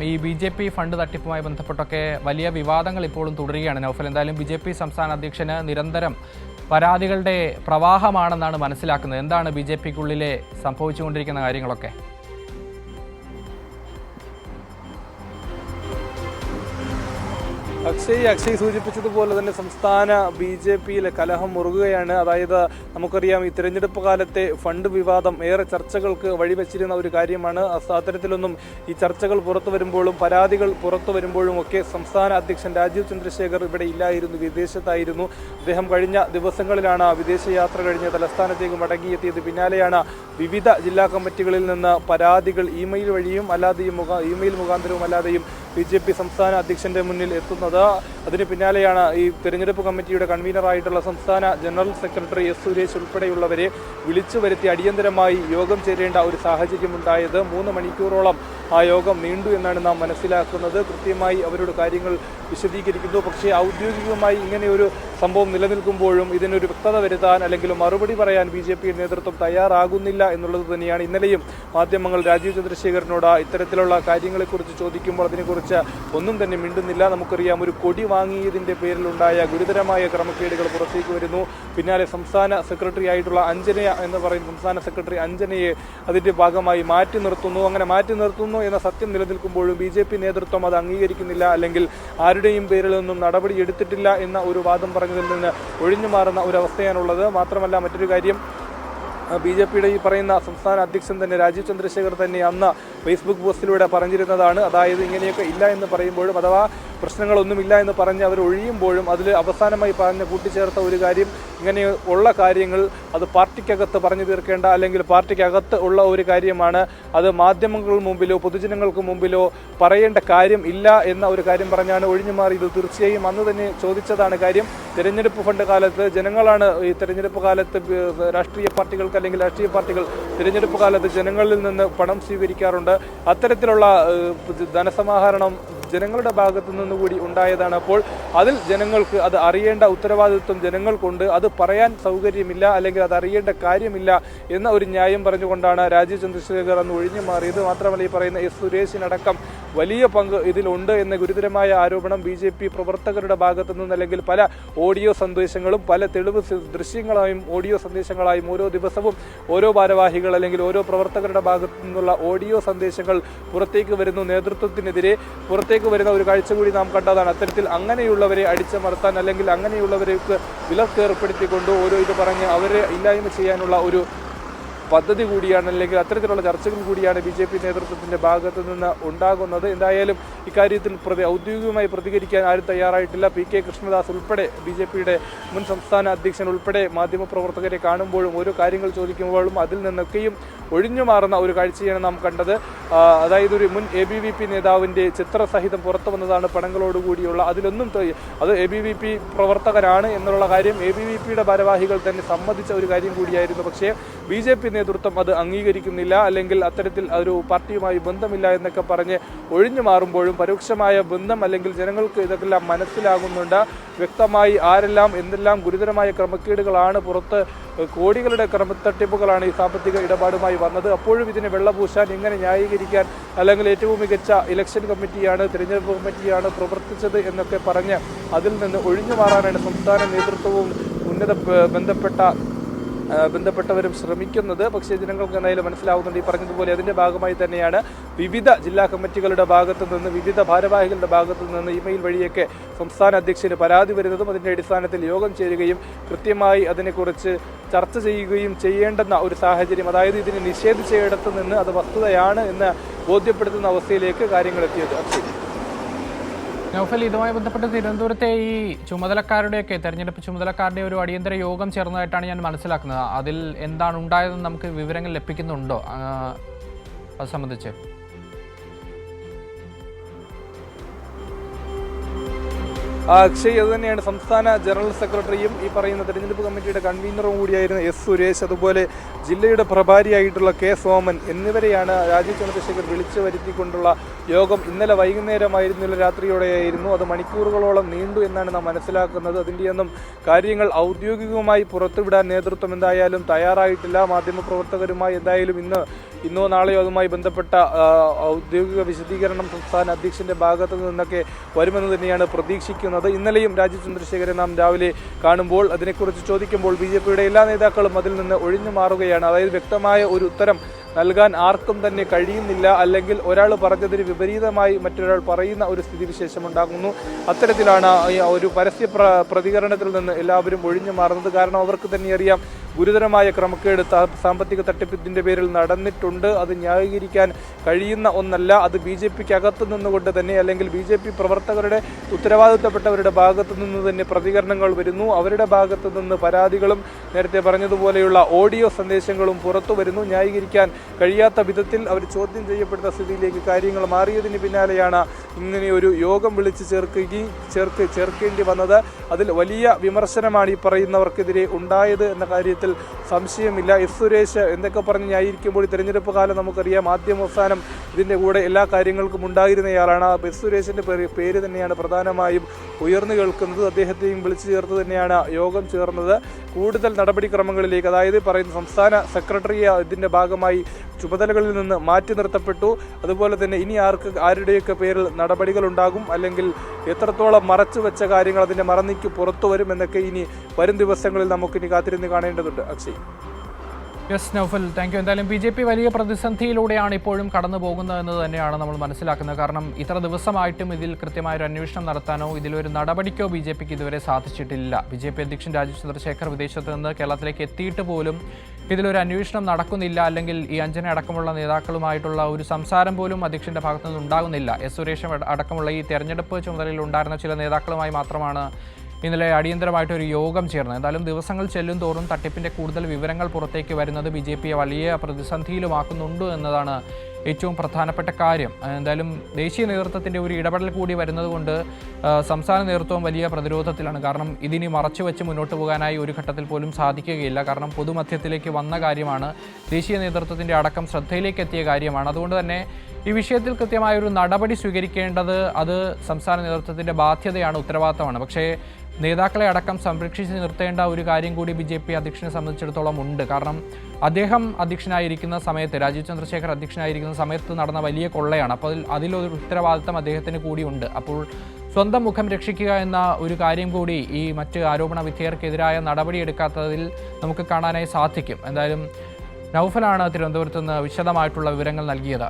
ഈ BJP fund തട്ടിപ്പുമായി ബന്ധപ്പെട്ടൊക്കെ വലിയ വിവാദങ്ങൾ ഇപ്പോഴും തുടരുകയാണ്. നൗഫൽ, എന്തായാലും ബി.ജെ.പി സംസ്ഥാന അധ്യക്ഷന് നിരന്തരം പരാതികളുടെ പ്രവാഹമാണെന്നാണ് മനസ്സിലാക്കുന്നത്. എന്താണ് ബി.ജെ.പിക്കുള്ളിലെ സംഭവിച്ചുകൊണ്ടിരിക്കുന്ന കാര്യങ്ങളൊക്കെ? അക്ഷയ് സൂചിപ്പിച്ചതുപോലെ തന്നെ സംസ്ഥാന ബി.ജെ.പിയിലെ കലഹം മുറുകുകയാണ്. അതായത് നമുക്കറിയാം, ഈ തിരഞ്ഞെടുപ്പ് കാലത്തെ ഫണ്ട് വിവാദം ഏറെ ചർച്ചകൾക്ക് വഴിവെച്ചിരുന്ന ഒരു കാര്യമാണ്. അത്തരത്തിലൊന്നും ഈ ചർച്ചകൾ പുറത്തു വരുമ്പോഴും പരാതികൾ പുറത്തു വരുമ്പോഴും ഒക്കെ സംസ്ഥാന അധ്യക്ഷൻ രാജീവ് ചന്ദ്രശേഖർ ഇവിടെ ഇല്ലായിരുന്നു, വിദേശത്തായിരുന്നു. അദ്ദേഹം കഴിഞ്ഞ ദിവസങ്ങളിലാണ് വിദേശയാത്ര കഴിഞ്ഞ് തലസ്ഥാനത്തേക്ക് മടങ്ങിയെത്തിയത്. പിന്നാലെയാണ് വിവിധ ജില്ലാ കമ്മിറ്റികളിൽ നിന്ന് പരാതികൾ ഇമെയിൽ വഴിയും അല്ലാതെയും ഇമെയിൽ മുഖാന്തരവും അല്ലാതെയും ബി.ജെ.പി സംസ്ഥാന അധ്യക്ഷന്റെ മുന്നിൽ എത്തുന്നത്. അതിന് പിന്നാലെയാണ് ഈ തെരഞ്ഞെടുപ്പ് കമ്മിറ്റിയുടെ കൺവീനറായിട്ടുള്ള സംസ്ഥാന ജനറൽ സെക്രട്ടറി എസ് സുരേഷ് ഉൾപ്പെടെയുള്ളവരെ വിളിച്ചു വരുത്തി അടിയന്തരമായി യോഗം ചേരേണ്ട ഒരു സാഹചര്യം ഉണ്ടായത്. 3 മണിക്കൂറോളം ആ യോഗം നീണ്ടു എന്നാണ് നാം മനസ്സിലാക്കുന്നത്. കൃത്യമായി അവരുടെ കാര്യങ്ങൾ വിശദീകരിക്കുന്നു. പക്ഷേ ഔദ്യോഗികമായി ഇങ്ങനെയൊരു സംഭവം നിലനിൽക്കുമ്പോഴും ഇതിനൊരു വ്യക്തത വരുത്താൻ അല്ലെങ്കിൽ മറുപടി പറയാൻ ബി.ജെ.പി നേതൃത്വം തയ്യാറാകുന്നില്ല എന്നുള്ളത് തന്നെയാണ്. ഇന്നലെയും മാധ്യമങ്ങൾ രാജീവ് ചന്ദ്രശേഖരനോട് ഇത്തരത്തിലുള്ള കാര്യങ്ങളെക്കുറിച്ച് ചോദിക്കുമ്പോൾ അതിനെക്കുറിച്ച് ഒന്നും തന്നെ മിണ്ടുന്നില്ല. നമുക്കറിയാം, ഒരു കൊടി വാങ്ങിയതിൻ്റെ പേരിലുണ്ടായ ഗുരുതരമായ ക്രമക്കേടുകൾ പുറത്തേക്ക് വരുന്നു. പിന്നാലെ സംസ്ഥാന സെക്രട്ടറി ആയിട്ടുള്ള അഞ്ജനയ എന്ന് പറയുന്ന സംസ്ഥാന സെക്രട്ടറി അഞ്ജനയെ അതിൻ്റെ ഭാഗമായി മാറ്റി നിർത്തുന്നു. അങ്ങനെ മാറ്റി നിർത്തുന്നു എന്ന സത്യം നിലനിൽക്കുമ്പോഴും ബി.ജെ.പി നേതൃത്വം അത് അംഗീകരിക്കുന്നില്ല, അല്ലെങ്കിൽ ആരുടെയും പേരിൽ നിന്നും നടപടി എടുത്തിട്ടില്ല എന്ന ഒരു വാദം പറഞ്ഞതിൽ നിന്ന് ഒഴിഞ്ഞു മാറുന്ന ഒരവസ്ഥയാണുള്ളത്. മാത്രമല്ല, മറ്റൊരു കാര്യം, ബി.ജെ.പിയുടെ ഈ പറയുന്ന സംസ്ഥാന അധ്യക്ഷൻ തന്നെ രാജീവ് ചന്ദ്രശേഖർ തന്നെ അന്ന് ഫേസ്ബുക്ക് പോസ്റ്റിലൂടെ പറഞ്ഞിരുന്നതാണ്. അതായത് ഇങ്ങനെയൊക്കെ ഇല്ല എന്ന് പറയുമ്പോഴും അഥവാ പ്രശ്നങ്ങളൊന്നുമില്ല എന്ന് പറഞ്ഞ് അവർ ഒഴിയുമ്പോഴും അതിൽ അവസാനമായി കൂട്ടിച്ചേർത്ത ഒരു കാര്യം, ഇങ്ങനെ ഉള്ള കാര്യങ്ങൾ അത് പാർട്ടിക്കകത്ത് പറഞ്ഞു തീർക്കേണ്ട അല്ലെങ്കിൽ പാർട്ടിക്കകത്ത് ഉള്ള ഒരു കാര്യമാണ്, അത് മാധ്യമങ്ങൾക്ക് മുമ്പിലോ പൊതുജനങ്ങൾക്ക് മുമ്പിലോ പറയേണ്ട കാര്യം ഇല്ല എന്ന ഒരു കാര്യം പറഞ്ഞാണ് ഒഴിഞ്ഞു മാറിയത്. തീർച്ചയായും അന്ന് തന്നെ ചോദിച്ചതാണ് കാര്യം. തെരഞ്ഞെടുപ്പ് ഫണ്ട് കാലത്ത് ജനങ്ങളാണ് ഈ തെരഞ്ഞെടുപ്പ് കാലത്ത് രാഷ്ട്രീയ പാർട്ടികൾക്ക് അല്ലെങ്കിൽ രാഷ്ട്രീയ പാർട്ടികൾ തിരഞ്ഞെടുപ്പ് കാലത്ത് ജനങ്ങളിൽ നിന്ന് പണം സ്വീകരിക്കാറുണ്ട്. അത്തരത്തിലുള്ള ധനസമാഹരണം ജനങ്ങളുടെ ഭാഗത്തു നിന്നുകൂടി ഉണ്ടായതാണ്. അപ്പോൾ അതിൽ ജനങ്ങൾക്ക് അത് അറിയേണ്ട ഉത്തരവാദിത്വം ജനങ്ങൾക്കുണ്ട്. അത് പറയാൻ സൗകര്യമില്ല അല്ലെങ്കിൽ അത് അറിയേണ്ട കാര്യമില്ല എന്ന ഒരു ന്യായം പറഞ്ഞുകൊണ്ടാണ് രാജീവ് ചന്ദ്രശേഖർ അന്ന് ഒഴിഞ്ഞു മാറിയത്. മാത്രമല്ല, ഈ പറയുന്ന എസ് സുരേഷിനടക്കം വലിയ പങ്ക് ഇതിലുണ്ട് എന്ന ഗുരുതരമായ ആരോപണം ബി.ജെ.പി പ്രവർത്തകരുടെ ഭാഗത്തു നിന്ന് അല്ലെങ്കിൽ പല ഓഡിയോ സന്ദേശങ്ങളും പല തെളിവ് ദൃശ്യങ്ങളായും ഓഡിയോ സന്ദേശങ്ങളായും ഓരോ ദിവസവും ഓരോ ഭാരവാഹികൾ അല്ലെങ്കിൽ ഓരോ പ്രവർത്തകരുടെ ഭാഗത്തു നിന്നുള്ള ഓഡിയോ സന്ദേശങ്ങൾ പുറത്തേക്ക് വരുന്നു. നേതൃത്വത്തിനെതിരെ പുറത്തേക്ക് വരുന്ന ഒരു കാഴ്ച കൂടി നാം കണ്ടതാണ്. അത്തരത്തിൽ അങ്ങനെയുള്ളവരെ അടിച്ചമർത്താൻ അല്ലെങ്കിൽ അങ്ങനെയുള്ളവർക്ക് വിലക്ക് ഏർപ്പെടുത്തിക്കൊണ്ട് ഓരോ ഇത് പറഞ്ഞ് അവരെ ഇല്ലായ്മ ചെയ്യാനുള്ള ഒരു പദ്ധതി കൂടിയാണ് അല്ലെങ്കിൽ അത്തരത്തിലുള്ള ചർച്ചകൾ കൂടിയാണ് ബി.ജെ.പി നേതൃത്വത്തിൻ്റെ ഭാഗത്തു നിന്ന് ഉണ്ടാകുന്നത്. എന്തായാലും ഇക്കാര്യത്തിൽ ഔദ്യോഗികമായി പ്രതികരിക്കാൻ ആരും തയ്യാറായിട്ടില്ല. പി.കെ. കൃഷ്ണദാസ് ഉൾപ്പെടെ ബി.ജെ.പിയുടെ മുൻ സംസ്ഥാന അധ്യക്ഷൻ ഉൾപ്പെടെ മാധ്യമപ്രവർത്തകരെ കാണുമ്പോഴും ഓരോ കാര്യങ്ങൾ ചോദിക്കുമ്പോഴും അതിൽ നിന്നൊക്കെയും ഒഴിഞ്ഞു മാറുന്ന ഒരു കാഴ്ചയാണ് നാം കണ്ടത്. അതായത് ഒരു മുൻ ABVP നേതാവിൻ്റെ ചിത്രസഹിതം പുറത്തു വന്നതാണ് പടങ്ങളോടുകൂടിയുള്ള. അതിലൊന്നും അത് ABVP പ്രവർത്തകരാണ് എന്നുള്ള കാര്യം ABVPയുടെ ഭാരവാഹികൾ തന്നെ സമ്മതിച്ച ഒരു കാര്യം കൂടിയായിരുന്നു. പക്ഷേ ബി.ജെ.പി നേതൃത്വം അത് അംഗീകരിക്കുന്നില്ല, അല്ലെങ്കിൽ അത്തരത്തിൽ ഒരു പാർട്ടിയുമായി ബന്ധമില്ല എന്നൊക്കെ പറഞ്ഞ് ഒഴിഞ്ഞു മാറുമ്പോഴും പരോക്ഷമായ ബന്ധം അല്ലെങ്കിൽ ജനങ്ങൾക്ക് ഇതെല്ലാം മനസ്സിലാകുന്നുണ്ട്. വ്യക്തമായി ആരെല്ലാം എന്തെല്ലാം ഗുരുതരമായ ക്രമക്കേടുകളാണ് പുറത്ത്, കോടികളുടെ ക്രമത്തട്ടിപ്പുകളാണ് ഈ സാമ്പത്തിക ഇടപാടുമായി വന്നത്. അപ്പോഴും ഇതിനെ വെള്ളപൂശാൻ, ഇങ്ങനെ ന്യായീകരിക്കാൻ അല്ലെങ്കിൽ ഏറ്റവും മികച്ച ഇലക്ഷൻ കമ്മിറ്റിയാണ്, തിരഞ്ഞെടുപ്പ് കമ്മിറ്റിയാണ് പ്രവർത്തിച്ചത് എന്നൊക്കെ പറഞ്ഞ് അതിൽ നിന്ന് ഒഴിഞ്ഞു മാറാനാണ് സംസ്ഥാന നേതൃത്വവും ഉന്നത ബന്ധപ്പെട്ടവരും ശ്രമിക്കുന്നത്. പക്ഷേ ജനങ്ങൾക്ക് എന്തായാലും മനസ്സിലാവുന്നുണ്ട്, ഈ പറഞ്ഞതുപോലെ അതിൻ്റെ ഭാഗമായി തന്നെയാണ് വിവിധ ജില്ലാ കമ്മിറ്റികളുടെ ഭാഗത്തു നിന്ന് വിവിധ ഭാരവാഹികളുടെ ഭാഗത്തു നിന്ന് ഇമെയിൽ വഴിയൊക്കെ സംസ്ഥാന അധ്യക്ഷന് പരാതി വരുന്നതും അതിൻ്റെ അടിസ്ഥാനത്തിൽ യോഗം ചേരുകയും കൃത്യമായി അതിനെക്കുറിച്ച് ചർച്ച ചെയ്യുകയും ചെയ്യേണ്ടെന്ന ഒരു സാഹചര്യം, അതായത് ഇതിനെ നിഷേധിച്ചയിടത്ത് നിന്ന് അത് വസ്തുതയാണ് എന്ന് ബോധ്യപ്പെടുത്തുന്ന അവസ്ഥയിലേക്ക് കാര്യങ്ങൾ എത്തിയത്. നൗഫൽ, ഇതുമായി ബന്ധപ്പെട്ട് തിരുവനന്തപുരത്തെ ഈ ചുമതലക്കാരുടെയൊക്കെ തെരഞ്ഞെടുപ്പ് ചുമതലക്കാരുടെ ഒരു അടിയന്തര യോഗം ചേർന്നതായിട്ടാണ് ഞാൻ മനസ്സിലാക്കുന്നത്. അതിൽ എന്താണ് ഉണ്ടായതെന്ന് നമുക്ക് വിവരങ്ങൾ ലഭിക്കുന്നുണ്ടോ അത് സംബന്ധിച്ച്? അക്ഷയ് അത് തന്നെയാണ്. സംസ്ഥാന ജനറൽ സെക്രട്ടറിയും ഈ പറയുന്ന തെരഞ്ഞെടുപ്പ് കമ്മിറ്റിയുടെ കൺവീനറും കൂടിയായിരുന്ന എസ് സുരേഷ്, അതുപോലെ ജില്ലയുടെ പ്രഭാരിയായിട്ടുള്ള കെ സോമൻ എന്നിവരെയാണ് രാജീവ് ചന്ദ്രശേഖർ വിളിച്ചു വരുത്തിക്കൊണ്ടുള്ള യോഗം ഇന്നലെ വൈകുന്നേരമായിരുന്നില്ല, രാത്രിയോടെയായിരുന്നു. അത് മണിക്കൂറുകളോളം നീണ്ടു എന്നാണ് നാം മനസ്സിലാക്കുന്നത്. അതിൻ്റെയൊന്നും കാര്യങ്ങൾ ഔദ്യോഗികമായി പുറത്തുവിടാൻ നേതൃത്വം എന്തായാലും തയ്യാറായിട്ടില്ല. മാധ്യമപ്രവർത്തകരുമായി എന്തായാലും ഇന്നോ നാളെയോ അതുമായി ബന്ധപ്പെട്ട ഔദ്യോഗിക വിശദീകരണം സംസ്ഥാന അധ്യക്ഷന്റെ ഭാഗത്തു നിന്നൊക്കെ വരുമെന്ന് തന്നെയാണ് പ്രതീക്ഷിക്കുന്നത്. ഇന്നലെയും രാജീവ് ചന്ദ്രശേഖരനെ നാം രാവിലെ കാണുമ്പോൾ അതിനെക്കുറിച്ച് ചോദിക്കുമ്പോൾ BJPയുടെ എല്ലാ നേതാക്കളും അതിൽ നിന്ന് ഒഴിഞ്ഞു മാറുകയാണ്. അതായത് വ്യക്തമായ ഒരു ഉത്തരം നൽകാൻ ആർക്കും തന്നെ കഴിയുന്നില്ല, അല്ലെങ്കിൽ ഒരാൾ പറഞ്ഞതിന് വിപരീതമായി മറ്റൊരാൾ പറയുന്ന ഒരു സ്ഥിതിവിശേഷം ഉണ്ടാകുന്നു. അത്തരത്തിലാണ് ഒരു പരസ്യ പ്രതികരണത്തിൽ നിന്ന് എല്ലാവരും ഒഴിഞ്ഞു മാറുന്നത്. കാരണം അവർക്ക് തന്നെ അറിയാം ഗുരുതരമായ ക്രമക്കേട് സാമ്പത്തിക തട്ടിപ്പിന്റെ പേരിൽ നടന്നിട്ടുണ്ട്. അത് ന്യായീകരിക്കാൻ കഴിയുന്ന ഒന്നല്ല. അത് BJPക്ക് അകത്തു നിന്നുകൊണ്ട് തന്നെ, അല്ലെങ്കിൽ BJP പ്രവർത്തകരുടെ ഉത്തരവാദിത്തപ്പെട്ടവരുടെ ഭാഗത്തു നിന്ന് തന്നെ പ്രതികരണങ്ങൾ വരുന്നു. അവരുടെ ഭാഗത്തു നിന്ന് പരാതികളും നേരത്തെ പറഞ്ഞതുപോലെയുള്ള ഓഡിയോ സന്ദേശങ്ങളും പുറത്തു വരുന്നു. ന്യായീകരിക്കാൻ കഴിയാത്ത വിധത്തിൽ അവർ ചോദ്യം ചെയ്യപ്പെടുന്ന സ്ഥിതിയിലേക്ക് കാര്യങ്ങൾ മാറിയതിന് പിന്നാലെയാണ് ഇങ്ങനെ ഒരു യോഗം വിളിച്ച് ചേർക്കേണ്ടി വന്നത്. അതിൽ വലിയ വിമർശനമാണ് ഈ പറയുന്നവർക്കെതിരെ ഉണ്ടായത് എന്ന കാര്യത്തിൽ സംശയമില്ല. എസ് സുരേഷ് എന്തൊക്കെ പറഞ്ഞ് ന്യായീകരിക്കുമ്പോൾ തെരഞ്ഞെടുപ്പ് കാലം നമുക്കറിയാം ആദ്യം അവസാനം ഇതിൻ്റെ കൂടെ എല്ലാ കാര്യങ്ങൾക്കും ഉണ്ടായിരുന്നയാളാണ്. എസ് സുരേഷിൻ്റെ പേര് തന്നെയാണ് പ്രധാനമായും ഉയർന്നു കേൾക്കുന്നത്. അദ്ദേഹത്തെയും വിളിച്ചു ചേർത്ത് തന്നെയാണ് യോഗം ചേർന്നത്. കൂടുതൽ നടപടിക്രമങ്ങളിലേക്ക്, അതായത് പറയുന്ന സംസ്ഥാന സെക്രട്ടറി ഇതിൻ്റെ ഭാഗമായി ചുമതലകളിൽ നിന്ന് മാറ്റി നിർത്തപ്പെട്ടു. അതുപോലെ തന്നെ ഇനി ആരുടെയൊക്കെ പേരിൽ നടപടികൾ ഉണ്ടാകും, അല്ലെങ്കിൽ എത്രത്തോളം മറച്ചു വെച്ച കാര്യങ്ങൾ അതിൻ്റെ മറന്നീക്ക് പുറത്തു വരും എന്നൊക്കെ ഇനി വരും ദിവസങ്ങളിൽ നമുക്കിനി കാത്തിരുന്ന് കാണേണ്ടതുണ്ട്. Akshay. Yes Naufal, thank you. എന്തായാലും BJP വലിയ പ്രതിസന്ധിയിലൂടെയാണ് ഇപ്പോഴും കടന്നു പോകുന്നത് എന്ന് തന്നെയാണ് നമ്മൾ മനസ്സിലാക്കുന്നത്. കാരണം ഇത്ര ദിവസമായിട്ടും ഇതിൽ കൃത്യമായൊരു അന്വേഷണം നടത്താനോ ഇതിലൊരു നടപടിക്കോ BJPക്ക് ഇതുവരെ സാധിച്ചിട്ടില്ല. BJP അധ്യക്ഷൻ രാജീവ് ചന്ദ്രശേഖർ വിദേശത്ത് നിന്ന് കേരളത്തിലേക്ക് എത്തിയിട്ട് പോലും ഇതിലൊരു അന്വേഷണം നടക്കുന്നില്ല, അല്ലെങ്കിൽ ഈ അഞ്ജന അടക്കമുള്ള നേതാക്കളുമായിട്ടുള്ള ഒരു സംസാരം പോലും അധ്യക്ഷന്റെ ഭാഗത്തു നിന്ന് ഉണ്ടാകുന്നില്ല. എസ് സുരേഷ് അടക്കമുള്ള ഈ തെരഞ്ഞെടുപ്പ് ചുമതലയിൽ ഉണ്ടായിരുന്ന ചില നേതാക്കളുമായി മാത്രമാണ് ഇന്നലെ അടിയന്തരമായിട്ടൊരു യോഗം ചേർന്നത്. എന്തായാലും ദിവസങ്ങൾ ചെല്ലും തോറും തട്ടിപ്പിൻ്റെ കൂടുതൽ വിവരങ്ങൾ പുറത്തേക്ക് വരുന്നത് BJPയെ വലിയ പ്രതിസന്ധിയിലുമാക്കുന്നുണ്ട് എന്നതാണ് ഏറ്റവും പ്രധാനപ്പെട്ട കാര്യം. എന്തായാലും ദേശീയ നേതൃത്വത്തിൻ്റെ ഒരു ഇടപെടൽ കൂടി വരുന്നതുകൊണ്ട് സംസ്ഥാന നേതൃത്വം വലിയ പ്രതിരോധത്തിലാണ്. കാരണം ഇതിനി മറച്ചു വെച്ച് മുന്നോട്ട് പോകാനായി ഒരു ഘട്ടത്തിൽ പോലും സാധിക്കുകയില്ല. കാരണം പൊതുമധ്യത്തിലേക്ക് വന്ന കാര്യമാണ്, ദേശീയ നേതൃത്വത്തിൻ്റെ അടക്കം ശ്രദ്ധയിലേക്ക് എത്തിയ കാര്യമാണ്. അതുകൊണ്ട് തന്നെ ഈ വിഷയത്തിൽ കൃത്യമായൊരു നടപടി സ്വീകരിക്കേണ്ടത് അത് സംസ്ഥാന നേതൃത്വത്തിൻ്റെ ബാധ്യതയാണ്, ഉത്തരവാദിത്തമാണ്. പക്ഷേ നേതാക്കളെ അടക്കം സംരക്ഷിച്ച് നിർത്തേണ്ട ഒരു കാര്യം കൂടി BJP അധ്യക്ഷനെ സംബന്ധിച്ചിടത്തോളം ഉണ്ട്. കാരണം അദ്ദേഹം അധ്യക്ഷനായിരിക്കുന്ന സമയത്ത്, രാജീവ് ചന്ദ്രശേഖർ അധ്യക്ഷനായിരിക്കുന്ന സമയത്ത് നടന്ന വലിയ കൊള്ളയാണ്. അപ്പോൾ അതിലൊരു ഉത്തരവാദിത്തം അദ്ദേഹത്തിന് കൂടിയുണ്ട്. അപ്പോൾ സ്വന്തം മുഖം രക്ഷിക്കുക എന്ന ഒരു കാര്യം കൂടി ഈ മറ്റ് ആരോപണ വിധേയർക്കെതിരായ നടപടിയെടുക്കാത്തതിൽ നമുക്ക് കാണാനായി സാധിക്കും. എന്തായാലും നൗഫലാണ് തിരുവനന്തപുരത്ത് നിന്ന് വിശദമായിട്ടുള്ള വിവരങ്ങൾ നൽകിയത്.